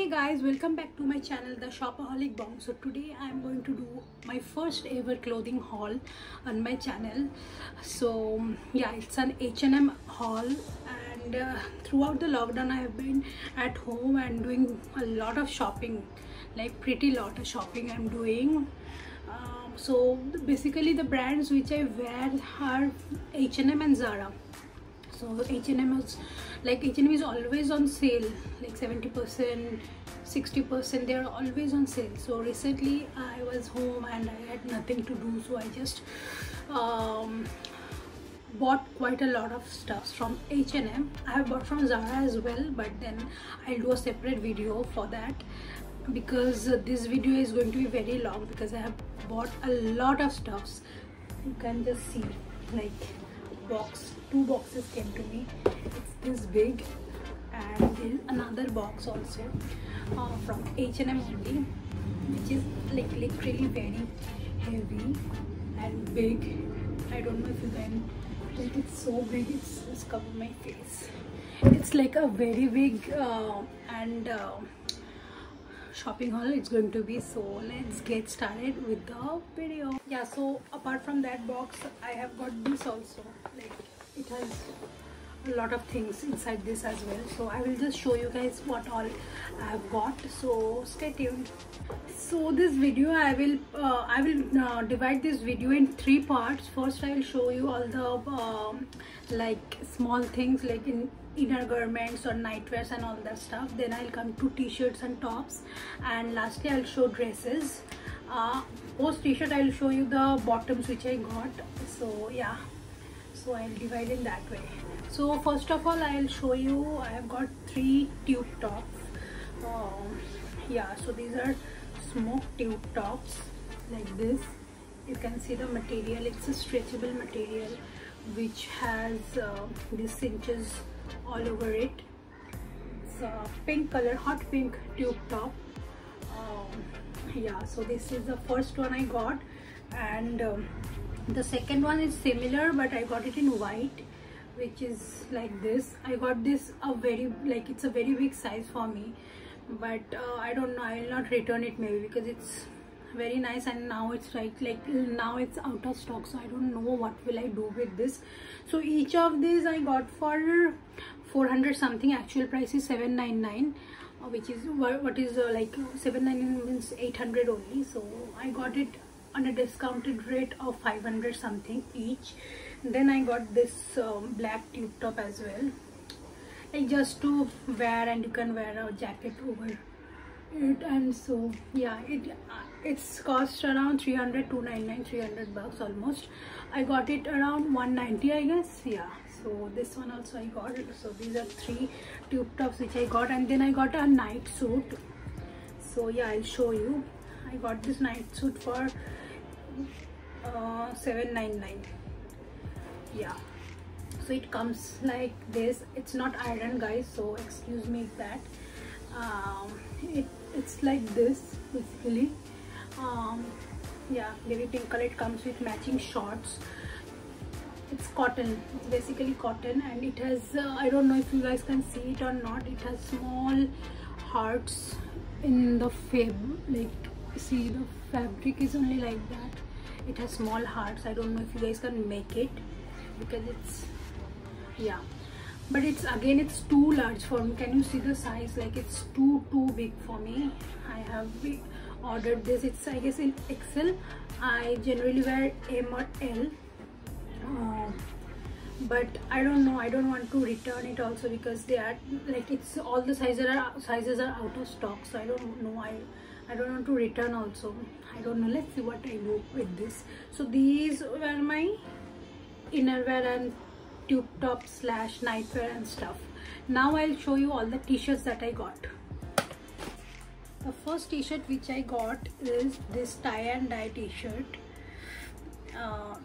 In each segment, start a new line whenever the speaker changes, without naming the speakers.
Hey guys, welcome back to my channel, The Shopaholic Bomb. So today I am going to do my first ever clothing haul on my channel. So yeah, it's an H&M haul, and throughout the lockdown I have been at home and doing a lot of shopping, like pretty lot of shopping I'm doing. So basically the brands which I wear are H&M and Zara. So H&M is always on sale, like 70%, 60%. They are always on sale. So recently I was home and I had nothing to do, so I just bought quite a lot of stuff from H&M. I have bought from Zara as well, but then I'll do a separate video for that, because this video is going to be very long because I have bought a lot of stuffs. You can just see, like, two boxes came to me. It's this big, and there is another box also from H&M only, which is like literally very heavy and big. I don't know if you can, like, it's so big, it's cover my face. It's like a very big and shopping haul it's going to be. So let's get started with the video. Yeah, so apart from that box I have got this also. Like, it has a lot of things inside this as well, so I will just show you guys what all I have got, so stay tuned. So this video I will divide this video in 3 parts. First I will show you all the like small things like in inner garments or nightwears and all that stuff. Then I'll come to t-shirts and tops, and lastly I'll show dresses. Post t-shirt I'll show you the bottoms which I got. So yeah, so I'll divide in that way. So first of all I'll show you, I have got 3 tube tops. Yeah, so these are smoke tube tops like this. You can see the material, it's a stretchable material which has these cinches all over it. It's a pink color, hot pink tube top. Yeah, so this is the first one I got, and the second one is similar, but I got it in white, which is like this. I got this it's a very big size for me, but I don't know, I will not return it maybe, because it's very nice, and now it's now it's out of stock, so I don't know what will I do with this. So each of these I got for 400 something. Actual price is 799, which is what is like 799 means 800 only. So I got it on a discounted rate of 500 something each. Then I got this black tube top as well, like just to wear, and you can wear a jacket over it. And so yeah, it's cost around 299, 300 bucks almost. I got it around 190, I guess. Yeah, so this one also I got it. So these are 3 tube tops which I got, and then I got a night suit. So yeah, I'll show you. I got this night suit for 799. Yeah, so it comes like this. It's not iron, guys, so excuse me that. It's like this basically. Yeah, very pink color. It comes with matching shorts. It's cotton, it's basically cotton, and it has I don't know if you guys can see it or not, it has small hearts in the like, see, the fabric is only like that. It has small hearts. I don't know if you guys can make it, because it's, yeah, but it's too large for me. Can you see the size? Like, it's too big for me. I have ordered this. It's, I guess, in XL. I generally wear M or L, but I don't know, I don't want to return it also, because they are like, it's all the sizes are out of stock. So I don't know, I don't want to return also. I don't know, let's see what I do with this. So these were my innerwear and tube top / nightwear and stuff. Now I'll show you all the t-shirts that I got. The first t-shirt which I got is this tie and dye t-shirt.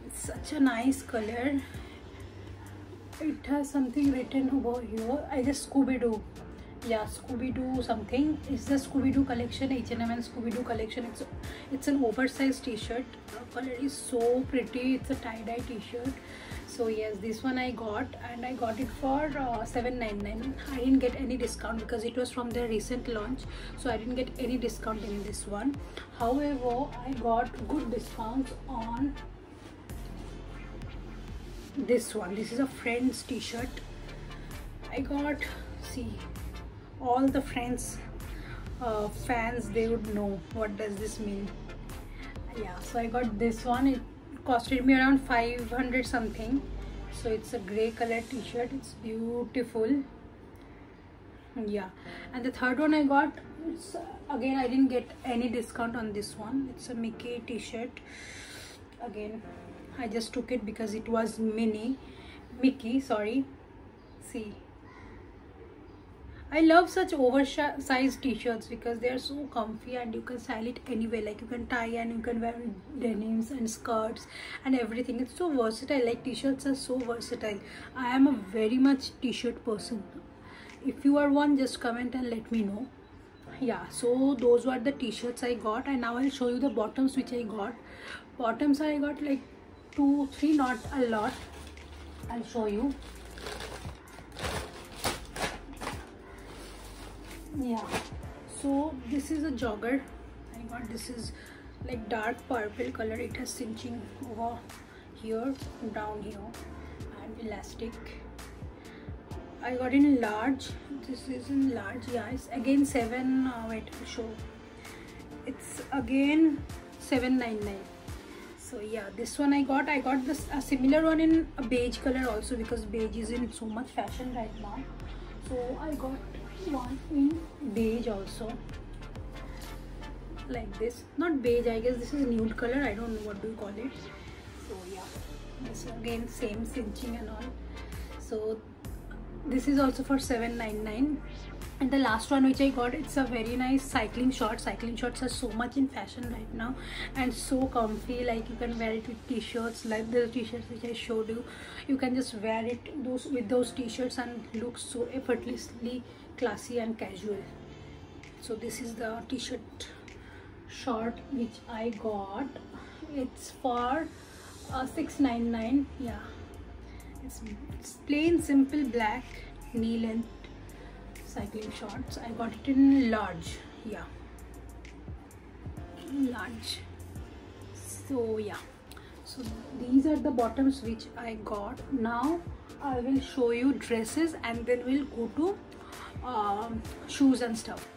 It's such a nice color. It has something written over here, I guess Scooby-Doo. Yeah, Scooby-Doo something. It's the Scooby-Doo collection, H&M and Scooby-Doo collection. It's an oversized t-shirt. The color is so pretty. It's a tie-dye t-shirt. So yes, this one I got, and I got it for $7.99. I didn't get any discount because it was from their recent launch, so I didn't get any discount in this one. However, I got good discounts on this one. This is a Friends t-shirt. I got, see, all the Friends fans, they would know what does this mean. Yeah, so I got this one. It costed me around 500 something. So it's a gray color t-shirt. It's beautiful. Yeah, and the third one I got, it's again, I didn't get any discount on this one. It's a Mickey t-shirt. Again, I just took it because it was Mickey, sorry. See, I love such oversized t-shirts because they are so comfy and you can style it anywhere. Like you can tie and you can wear denims and skirts and everything. It's so versatile. Like t-shirts are so versatile. I am a very much t-shirt person. If you are one, just comment and let me know. Yeah, so those were the t-shirts I got, and now I'll show you the bottoms which I got. Bottoms I got like 2, 3, not a lot. I'll show you. Yeah, so this is a jogger I got. This is like dark purple color. It has cinching over here, down here, and elastic. I got in large. This is in large. Yeah, it's again 7. Wait, I'll show. It's again $7.99. So yeah, this one I got this a similar one in a beige color also, because beige is in so much fashion right now. So I got one in beige also, like this. Not beige, I guess this is nude color. I don't know what do you call it. So yeah, this again same cinching and all. So this is also for $7.99. And the last one which I got, it's a very nice cycling short. Cycling shorts are so much in fashion right now and so comfy. Like you can wear it with t-shirts, like the t-shirts which I showed you. You can just wear it with those t-shirts and look so effortlessly classy and casual. So this is the t-shirt short which I got. It's for $6.99. Yeah, it's plain simple black knee length cycling shorts. I got it in large. Yeah, large. So yeah, so these are the bottoms which I got. Now I will show you dresses and then we'll go to shoes and stuff.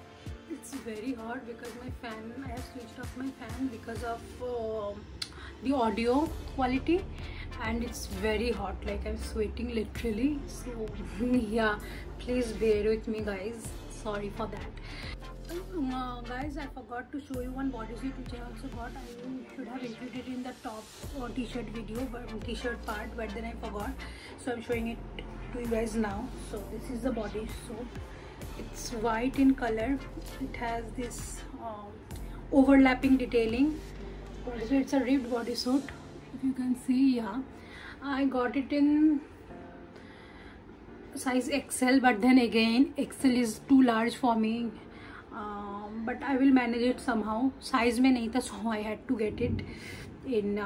It's very hot because my fan, I have switched off my fan because of the audio quality, and it's very hot. Like I'm sweating literally. So yeah, please bear with me guys, sorry for that. Guys, I forgot to show you one bodysuit which I also got. I should have included in the top t-shirt video, but t-shirt part, but then I forgot, so I'm showing it to you guys now. So this is the bodysuit. It's white in color. It has this overlapping detailing. So it's a ribbed bodysuit, if you can see. Yeah, I got it in size XL, but then again XL is too large for me, but I will manage it somehow. Size mein nahi tha, so I had to get it in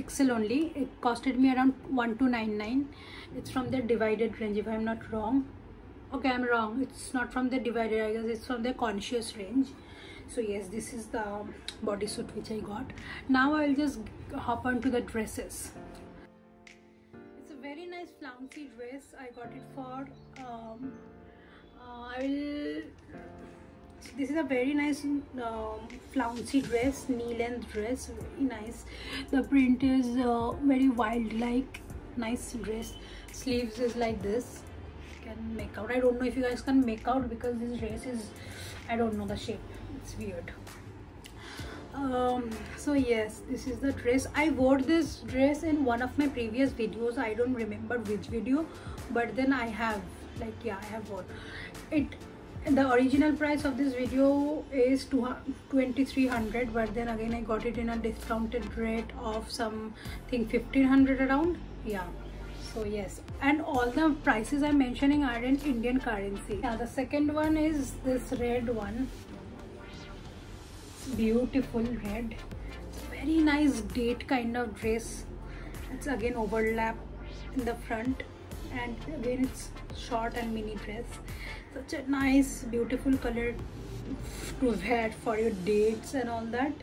XL only. It costed me around $12.99. It's from their Divided range, if I'm not wrong. Okay, I'm wrong, it's not from the Divided, I guess it's from the Conscious range. So yes, this is the bodysuit which I got. Now I'll just hop on to the dresses. It's a very nice flouncy dress. I got it for this is a very nice flouncy dress, knee length dress, very nice. The print is very wild, like nice dress. Sleeves is like this. Can make out. I don't know if you guys can make out because this dress is, I don't know the shape, it's weird. So yes, this is the dress. I wore this dress in one of my previous videos. I don't remember which video, but then I have, like, yeah, I have worn it. The original price of this video is $2,300, but then again I got it in a discounted rate of something $1,500 around. Yeah. So yes, and all the prices I'm mentioning are in Indian currency. Yeah, the second one is this red one. It's beautiful red. It's a very nice date kind of dress. It's again overlap in the front, and again it's short and mini dress. Such a nice beautiful color to wear for your dates and all that.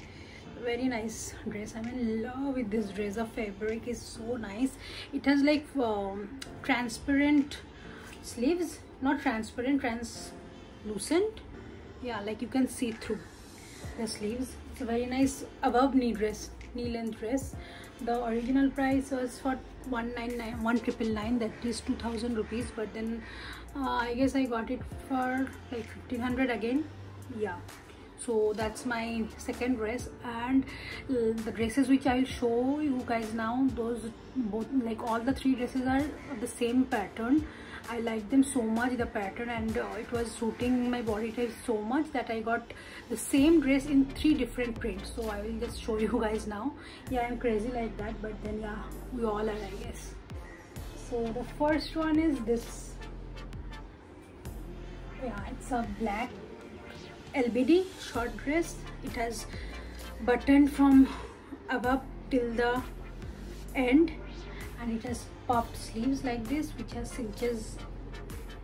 Very nice dress. I'm in love with this dress. The fabric is so nice. It has like transparent sleeves, not transparent, translucent. Yeah, like you can see through the sleeves. It's a very nice above knee dress, knee length dress. The original price was for 199, that is 2000 rupees, but then I guess I got it for like 1500 again. Yeah, so that's my second dress. And the dresses which I will show you guys now, those both, like all the three dresses are of the same pattern. I like them so much, the pattern, and it was suiting my body type so much that I got the same dress in 3 different prints. So I will just show you guys now. Yeah, I'm crazy like that, but then yeah, we all are, I guess. So the first one is this. Yeah, it's a black LBD short dress. It has buttoned from above till the end, and it has puffed sleeves like this, which has cinches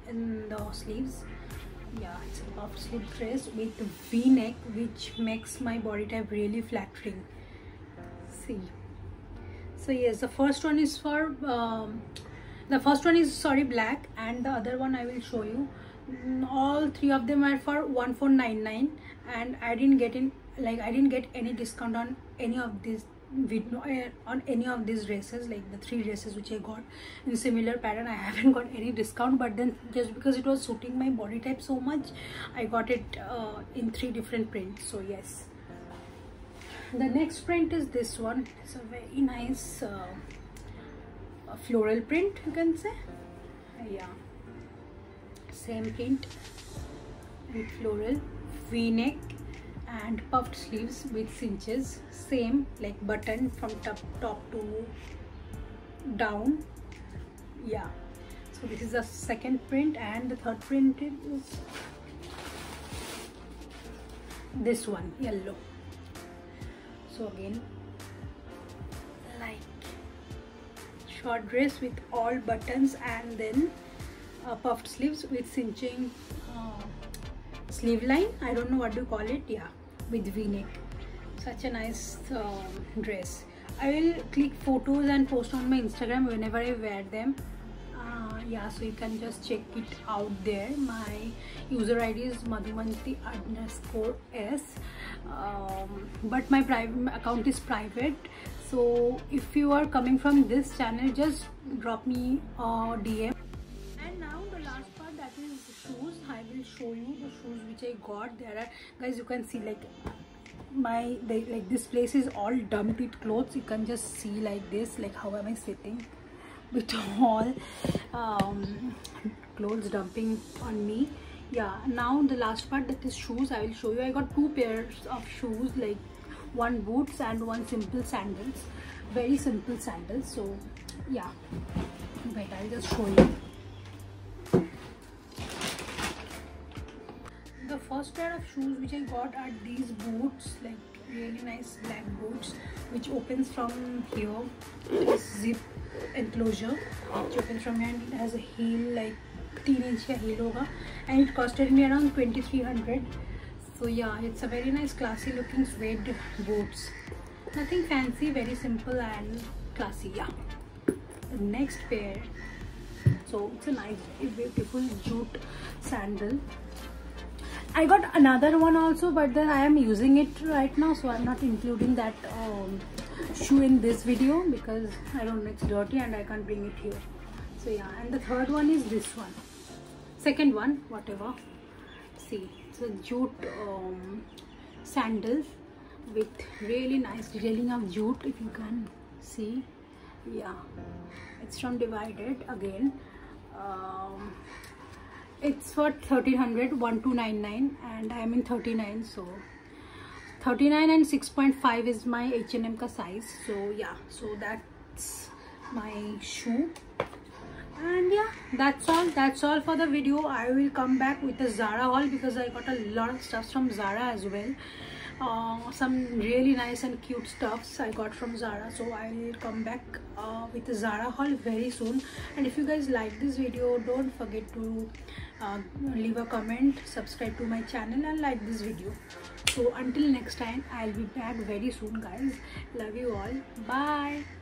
in the sleeves. Yeah, it's a puffed sleeve dress with V-neck, which makes my body type really flattering. See, so yes, the first one is for black, and the other one I will show you. All 3 of them are for 1499, and I didn't get any discount on any of these dresses. Like the 3 dresses which I got in similar pattern, I haven't got any discount, but then just because it was suiting my body type so much, I got it in 3 different prints. So yes, the next print is this one. It's a very nice floral print, you can say. Yeah, same print with floral, V-neck and puffed sleeves with cinches, same like button from top to down. Yeah, so this is the second print, and the third print is this one, yellow. So again, like short dress with all buttons, and then puffed sleeves with cinching sleeve line, I don't know what to call it. Yeah, with V-neck. Such a nice dress. I will click photos and post on my Instagram whenever I wear them. Yeah, so you can just check it out there. My user ID is madhumanti_s, but my private account is private. So if you are coming from this channel, just drop me a DM. And now the last part, that is shoes. I will show you the shoes which I got. There are, guys, you can see like like this place is all dumped with clothes. You can just see like this, like how am I sitting with all clothes dumping on me. Yeah, now the last part, that is shoes, I will show you. I got 2 pairs of shoes, like one boots and one simple sandals, very simple sandals. So yeah, wait, I'll just show you. The first pair of shoes which I got are these boots, like really nice black boots, which opens from here. This zip enclosure which opens from here, and it has a heel, like 3 inch ka heel hoga, and it costed me around 2300. So yeah, it's a very nice classy looking suede boots. Nothing fancy, very simple and classy. Yeah, the next pair, so it's a nice beautiful jute sandal. I got another one also, but then I am using it right now, so I'm not including that shoe in this video because I don't know, it's dirty and I can't bring it here. So yeah, and the third one is this one, second one, whatever. See, it's a jute sandals with really nice detailing of jute, if you can see. Yeah, it's from Divided again. It's for 1300, 1299, and I am in 39, so 39 and 6.5 is my H&M ka size. So yeah, so that's my shoe. And yeah, that's all for the video. I will come back with the Zara haul because I got a lot of stuff from Zara as well. some really nice and cute stuffs I got from Zara. So I'll come back with the Zara haul very soon. And if you guys like this video, don't forget to leave a comment, subscribe to my channel and like this video. So until next time, I'll be back very soon guys. Love you all. Bye.